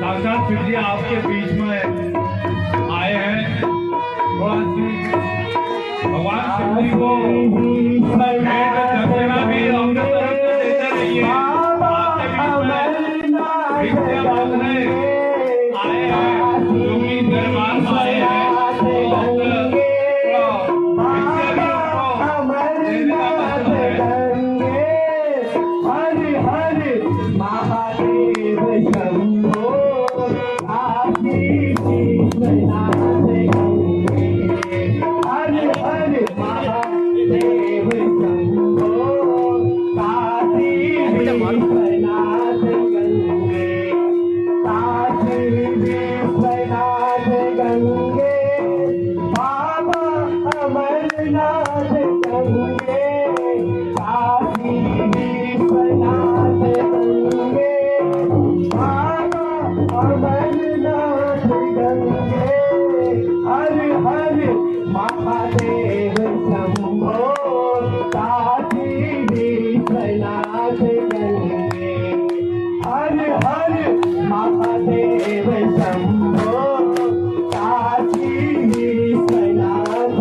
साक्षात शिव जी आपके बीच में आए हैं। थोड़ा भगवान शिव जी को दक्षिणा भी अपने तरफ से देते रहिए। आपके बीच में आए हैं जो कि दरबार में आए हैं। Hare Hare Mahadeva Shambho Kashi Vishwanath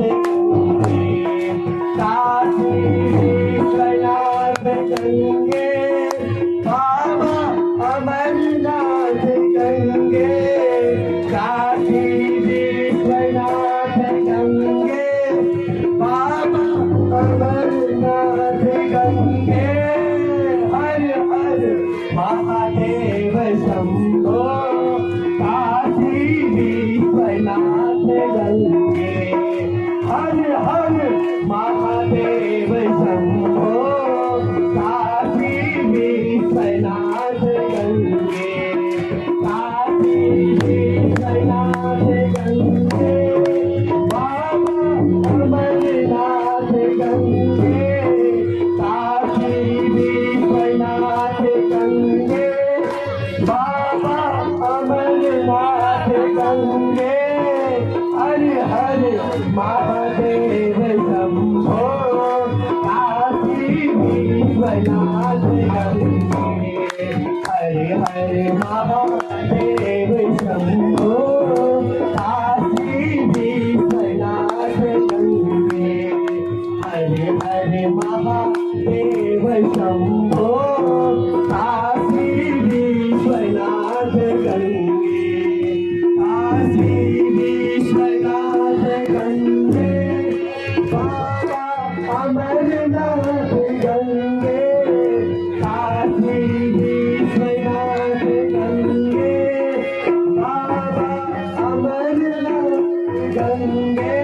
Amarnath Gange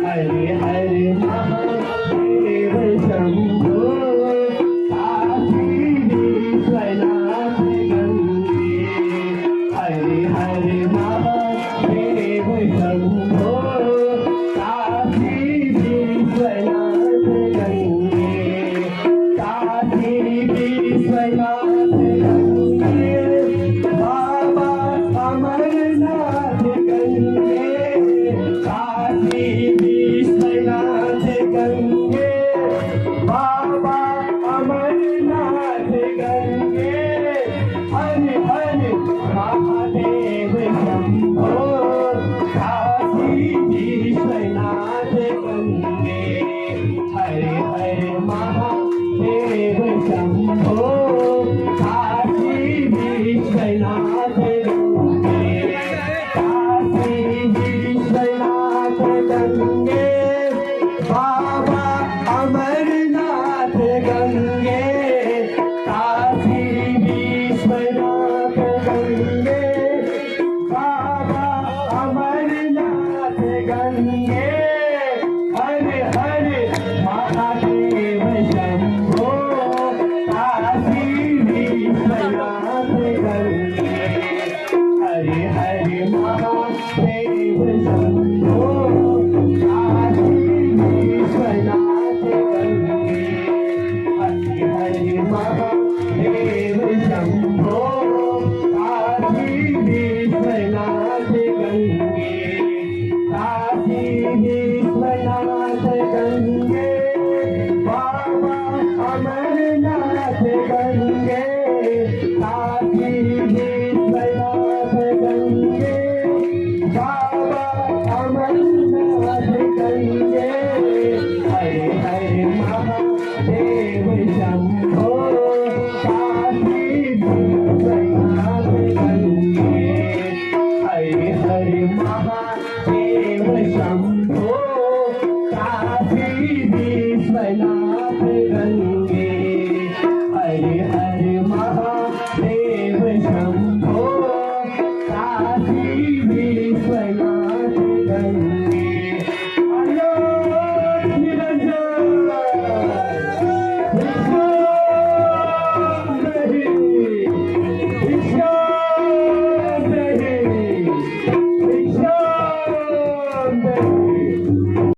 Hare Hare Mahadev Shambho Kashi Vishwanath Gange Hare Hare Mahadev Shambho Kashi Vishwanath Gange Kashi Vishwanath Gange बाबा अमरनाथ गंगे काशी विश्वनाथ गंगे बाबा अमरनाथ गंगे हर हर महादेव शंभो काशी विश्वनाथ गंगे हरे हरे महादेव शंभो काशी विश्वनाथ गंगे काशी विश्वनाथ गंगे बाबा अमरनाथ गंगे काशी विश्वनाथ गंगे बाबा अमरनाथ गंगे हर हर महादेव शंभो काशी विश्वनाथ गंगे हरे हरे महादेव शंभो काशी विश्वनाथ गंगे हरे हरे महादेव शंभो काशी विश्वनाथ गंगे काशी विश्वनाथ गंगे बाबा अमरनाथ गंगे काशी विश्वनाथ गंगे बाबा अमरनाथ गंगे हरे हरे महादेव शंभो काशी विश्वनाथ गंगे हरे हरे महादेव शंभो